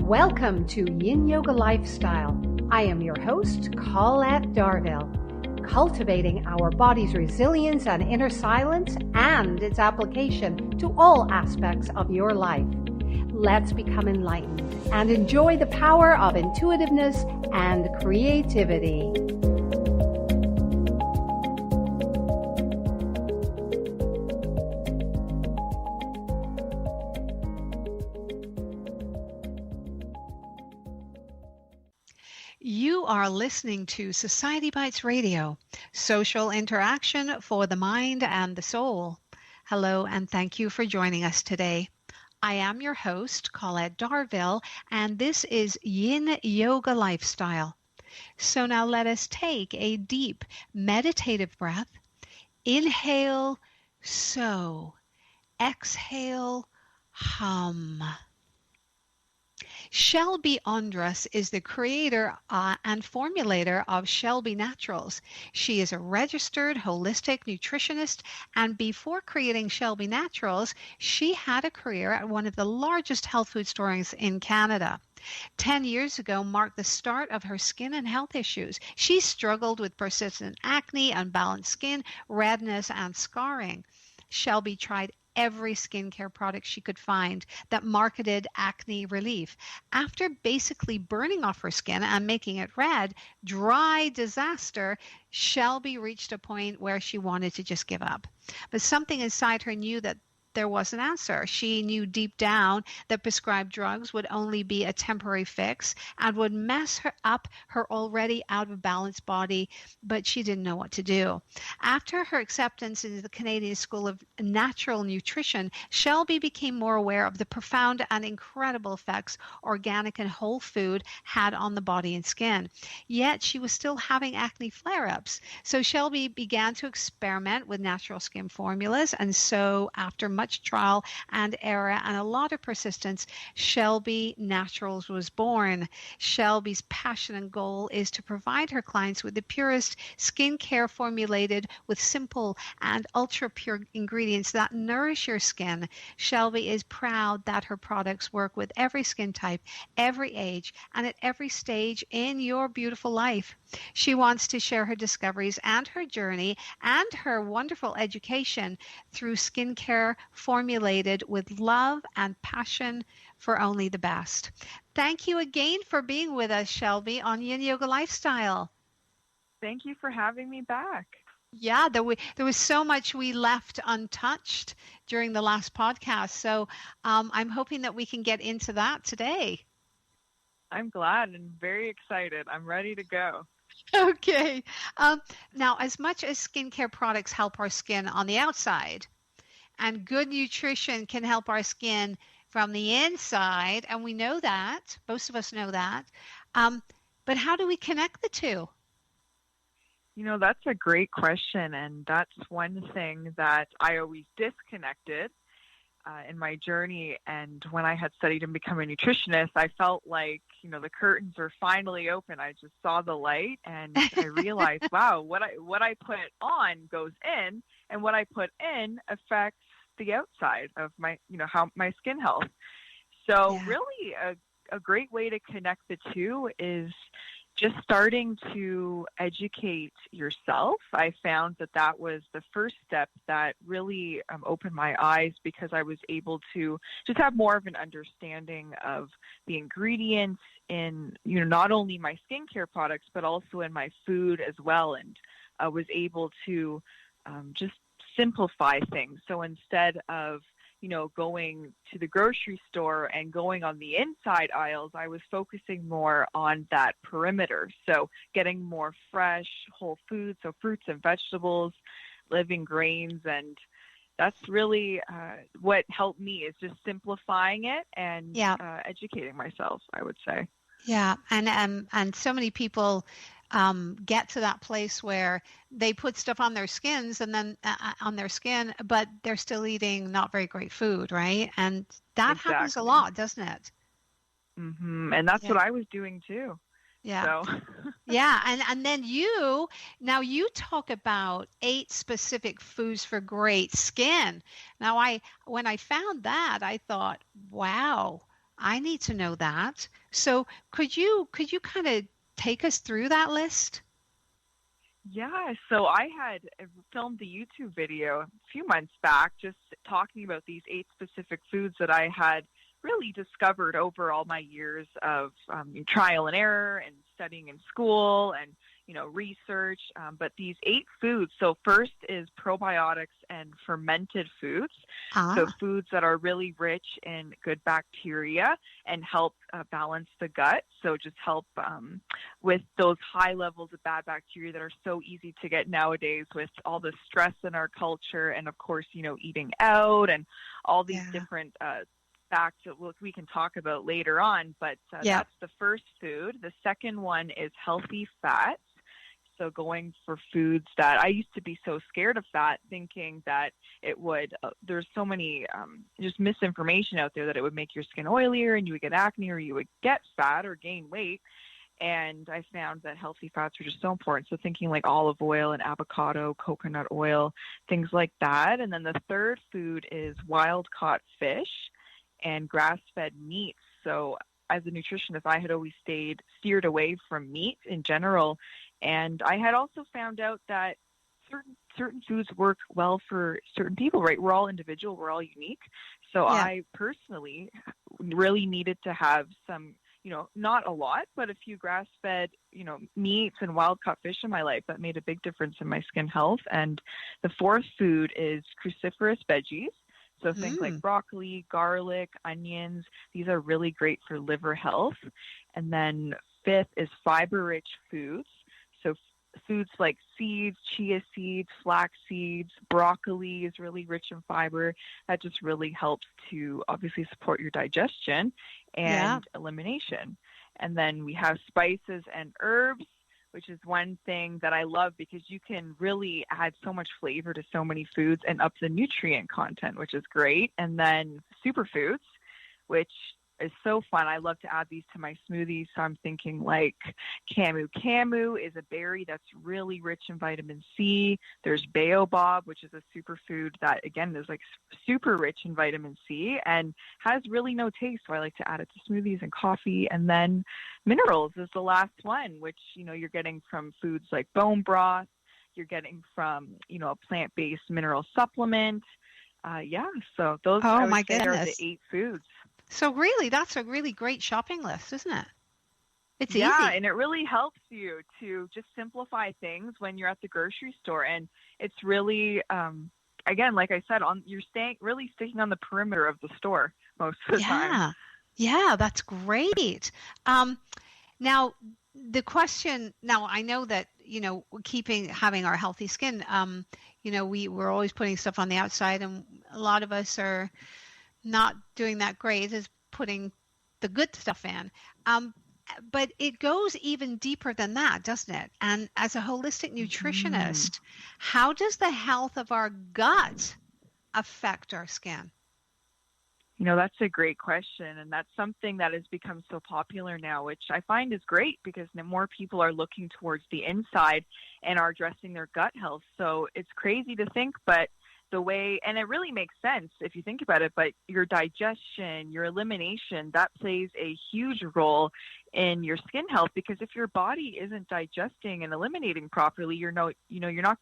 Welcome to Yin Yoga Lifestyle. I am your host, Colette Darville, cultivating our body's resilience and inner silence and its application to all aspects of your life. Let's become enlightened and enjoy the power of intuitiveness and creativity. You are listening to Society Bites Radio, social interaction for the mind and the soul. Hello, and thank you for joining us today. I am your host, Colette Darville, and this is Yin Yoga Lifestyle. So now let us take a deep meditative breath. Inhale, so. Exhale, hum. Shelby Ondrus is the creator and formulator of Shelby Naturals. She is a registered holistic nutritionist, and before creating Shelby Naturals, she had a career at one of the largest health food stores in Canada. 10 years ago marked the start of her skin and health issues. She struggled with persistent acne, unbalanced skin, redness, and scarring. Shelby tried every skincare product she could find that marketed acne relief. After basically burning off her skin and making it red, dry disaster, Shelby reached a point where she wanted to just give up. But something inside her knew that there was an answer. She knew deep down that prescribed drugs would only be a temporary fix and would mess her up her already out of balance body, but she didn't know what to do. After her acceptance into the Canadian School of Natural Nutrition, Shelby became more aware of the profound and incredible effects organic and whole food had on the body and skin. Yet she was still having acne flare-ups. So Shelby began to experiment with natural skin formulas, and so after much trial and error and a lot of persistence, Shelby Naturals was born. Shelby's passion and goal is to provide her clients with the purest skincare formulated with simple and ultra pure ingredients that nourish your skin. Shelby is proud that her products work with every skin type, every age, and at every stage in your beautiful life. She wants to share her discoveries and her journey and her wonderful education through skincare formulated with love and passion for only the best. Thank you again for being with us, Shelby, on Yin Yoga Lifestyle. Thank you for having me back. Yeah, there was so much we left untouched during the last podcast. So I'm hoping that we can get into that today. I'm glad and very excited. I'm ready to go. Okay. Now, as much as skincare products help our skin on the outside, and good nutrition can help our skin from the inside, and we know that, most of us know that, but how do we connect the two? You know, that's a great question, and that's one thing that I always disconnected in my journey. And when I had studied and become a nutritionist, I felt like, you know, the curtains were finally open. I just saw the light, and I realized, wow, what I put on goes in, and what I put in affects the outside of my, you know, how my skin health. So really a great way to connect the two is just starting to educate yourself. I found that was the first step that really opened my eyes, because I was able to just have more of an understanding of the ingredients in, you know, not only my skincare products, but also in my food as well. And I was able to just simplify things. So instead of, you know, going to the grocery store and going on the inside aisles, I was focusing more on that perimeter. So getting more fresh, whole foods, so fruits and vegetables, living grains. And that's really what helped me, is just simplifying it and educating myself, I would say. Yeah. And so many people get to that place where they put stuff on their skins and then on their skin, but they're still eating not very great food, right? And that happens a lot, doesn't it? Mm-hmm. And that's what I was doing too. Yeah. So. Yeah. And then you talk about 8 specific foods for great skin. Now when I found that, I thought, wow, I need to know that. So could you kind of take us through that list? Yeah, so I had filmed a YouTube video a few months back just talking about these 8 specific foods that I had really discovered over all my years of trial and error and studying in school and research. But these 8 foods. So first is probiotics and fermented foods. So Ah, foods that are really rich in good bacteria and help balance the gut. So just help with those high levels of bad bacteria that are so easy to get nowadays with all the stress in our culture and of course, eating out and all these yeah. different facts that we can talk about later on. But Yeah. that's the first food. The second one is healthy fats. So going for foods that I used to be so scared of fat, thinking that it would, there's so many just misinformation out there that it would make your skin oilier and you would get acne or you would get fat or gain weight. And I found that healthy fats are just so important. So thinking like olive oil and avocado, coconut oil, things like that. And then the third food is wild caught fish and grass-fed meats. So as a nutritionist, I had always steered away from meat in general. And I had also found out that certain foods work well for certain people, right? We're all individual, we're all unique. So Yeah. I personally really needed to have some, not a lot, but a few grass-fed, meats and wild-caught fish in my life that made a big difference in my skin health. And the fourth food is cruciferous veggies. So think like Mm. broccoli, garlic, onions. These are really great for liver health. And then fifth is fiber-rich foods. So foods like seeds, chia seeds, flax seeds, broccoli is really rich in fiber. That just really helps to obviously support your digestion Yeah. and elimination. And then we have spices and herbs, which is one thing that I love because you can really add so much flavor to so many foods and up the nutrient content, which is great. And then superfoods, which is so fun. I love to add these to my smoothies. So I'm thinking like camu. Camu is a berry that's really rich in vitamin C. There's baobab, which is a superfood that, again, is like super rich in vitamin C and has really no taste. So I like to add it to smoothies and coffee. And then minerals is the last one, which, you're getting from foods like bone broth. You're getting from, a plant-based mineral supplement. Yeah, so those Oh I would my say are the goodness. 8 foods. So really, that's a really great shopping list, isn't it? It's Yeah, easy. and it really helps you to just simplify things when you're at the grocery store. And it's really, again, like I said, you're really sticking on the perimeter of the store most of the time. Yeah. Yeah, that's great. Um, Now, the question, now I know that, having our healthy skin, we're always putting stuff on the outside, and a lot of us are not doing that great is putting the good stuff in. Um, but it goes even deeper than that, doesn't it? And as a holistic Mhm. nutritionist, how does the health of our gut affect our skin? That's a great question. And that's something that has become so popular now, which I find is great because more people are looking towards the inside and are addressing their gut health. So it's crazy to think, but and it really makes sense if you think about it, but your digestion, your elimination, that plays a huge role in your skin health because if your body isn't digesting and eliminating properly, you're not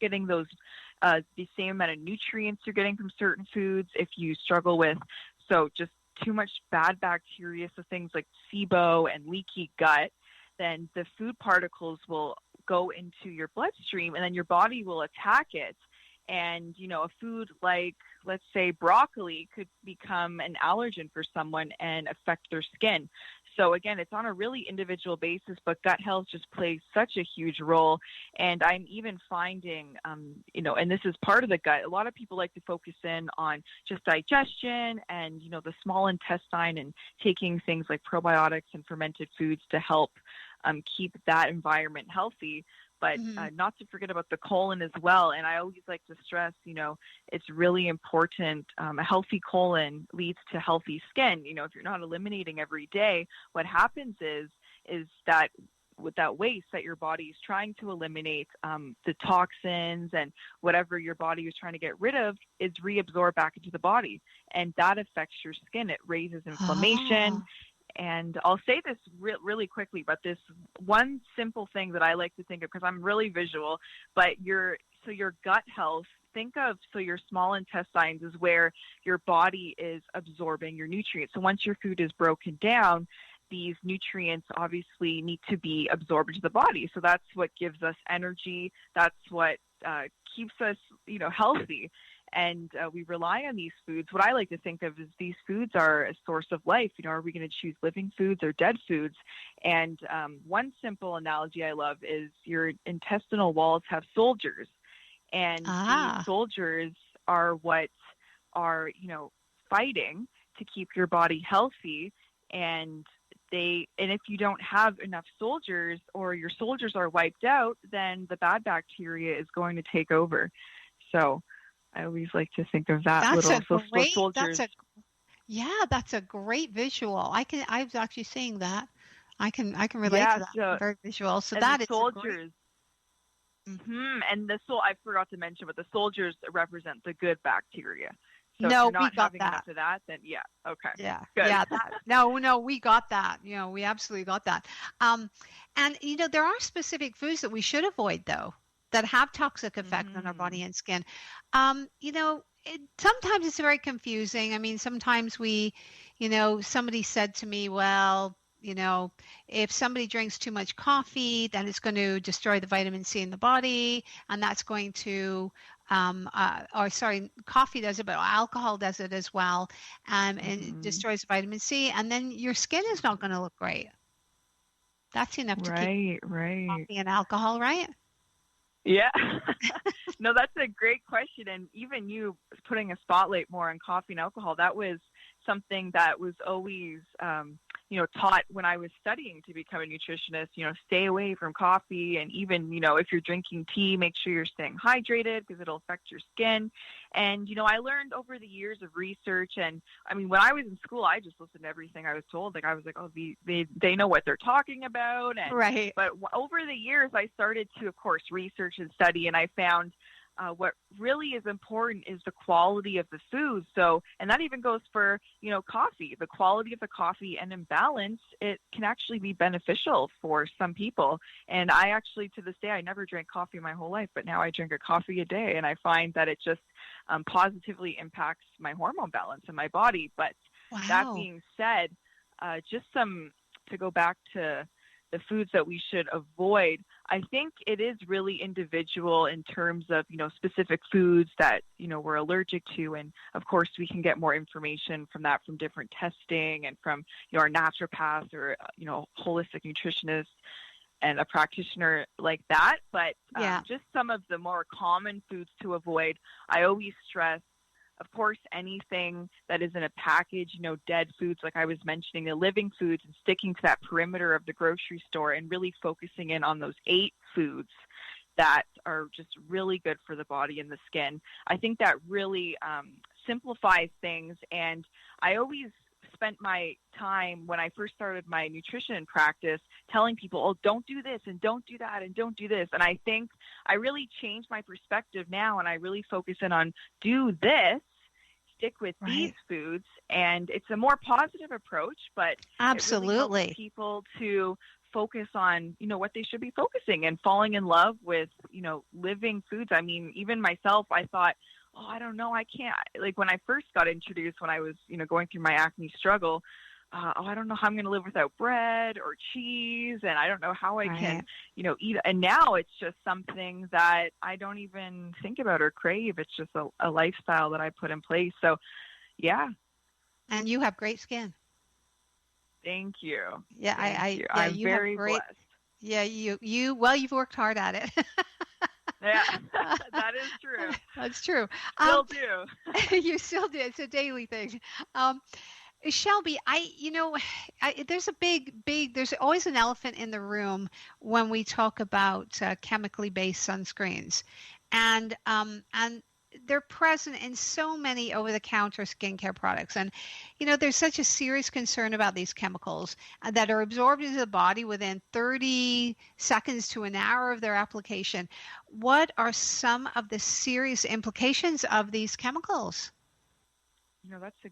getting those, the same amount of nutrients you're getting from certain foods. If you struggle with so just too much bad bacteria, so things like SIBO and leaky gut, then the food particles will go into your bloodstream and then your body will attack it. And, a food like, let's say, broccoli could become an allergen for someone and affect their skin. So again, it's on a really individual basis, but gut health just plays such a huge role. And I'm even finding, and this is part of the gut, a lot of people like to focus in on just digestion and, the small intestine and taking things like probiotics and fermented foods to help keep that environment healthy. But Mhm. not to forget about the colon as well. And I always like to stress, it's really important. A healthy colon leads to healthy skin. If you're not eliminating every day, what happens is that with that waste that your body is trying to eliminate, the toxins and whatever your body is trying to get rid of is reabsorbed back into the body. And that affects your skin. It raises inflammation. Oh. And I'll say this really quickly, but this one simple thing that I like to think of, because I'm really visual, but your gut health, think of, so your small intestines is where your body is absorbing your nutrients. So once your food is broken down, these nutrients obviously need to be absorbed into the body. So that's what gives us energy. That's what keeps us, healthy. And we rely on these foods. What I like to think of is these foods are a source of life. Are we going to choose living foods or dead foods? And one simple analogy I love is your intestinal walls have soldiers. And these soldiers are what are, fighting to keep your body healthy. And if you don't have enough soldiers, or your soldiers are wiped out, then the bad bacteria is going to take over. So I always like to think of that. That's a great visual. I was actually seeing that. I can relate to that. Very visual. So that is soldiers. And I forgot to mention, but the soldiers represent the good bacteria. So no, if you're not we got having that. enough of that, then okay. Yeah, good. Yeah. No, we got that. We absolutely got that. And there are specific foods that we should avoid, though, that have toxic effect on our body and skin. Sometimes it's very confusing. I mean, sometimes somebody said to me, well, if somebody drinks too much coffee, then it's going to destroy the vitamin C in the body, and that's going to, coffee does it, but alcohol does it as well, and it destroys vitamin C, and then your skin is not going to look great. That's enough to keep coffee and alcohol, right? Yeah. No, that's a great question. And even you putting a spotlight more on coffee and alcohol, that was something that was always, taught when I was studying to become a nutritionist. Stay away from coffee. And even, if you're drinking tea, make sure you're staying hydrated, because it'll affect your skin. And, I learned over the years of research. And I mean, when I was in school, I just listened to everything I was told. Like, I was like, oh, they know what they're talking about. And, right. But over the years, I started to, of course, research and study. And I found what really is important is the quality of the food. So, and that even goes for, coffee. The quality of the coffee and imbalance, it can actually be beneficial for some people. And I actually, to this day, I never drank coffee my whole life, but now I drink a coffee a day. And I find that it just positively impacts my hormone balance in my body. But that being said, to go back to the foods that we should avoid, I think it is really individual in terms of, specific foods that, we're allergic to. And of course, we can get more information from different testing and from, our naturopath or, holistic nutritionist and a practitioner like that. But just some of the more common foods to avoid, I always stress, of course, anything that is in a package, dead foods, like I was mentioning, the living foods, and sticking to that perimeter of the grocery store and really focusing in on those 8 foods that are just really good for the body and the skin. I think that really simplifies things. And I always spent my time when I first started my nutrition practice telling people, oh, don't do this and don't do that and don't do this. And I think I really changed my perspective now, and I really focus in on do this, stick with these foods. And it's a more positive approach, but absolutely, it really helps people to focus on, what they should be focusing and falling in love with, living foods. I mean, even myself, I thought, oh, I don't know, I can't. Like when I first got introduced, when I was, going through my acne struggle, I don't know how I'm going to live without bread or cheese, and I don't know how I can, eat. And now it's just something that I don't even think about or crave. It's just a lifestyle that I put in place. So, yeah. And you have great skin. Thank you. Yeah, I'm very blessed. Yeah, you've worked hard at it. Yeah, that is true. That's true. Still do. You still do. It's a daily thing. Shelby, there's always an elephant in the room when we talk about chemically based sunscreens, and they're present in so many over-the-counter skincare products. And, you know, there's such a serious concern about these chemicals that are absorbed into the body within 30 seconds to an hour of their application. What are some of the serious implications of these chemicals? That's a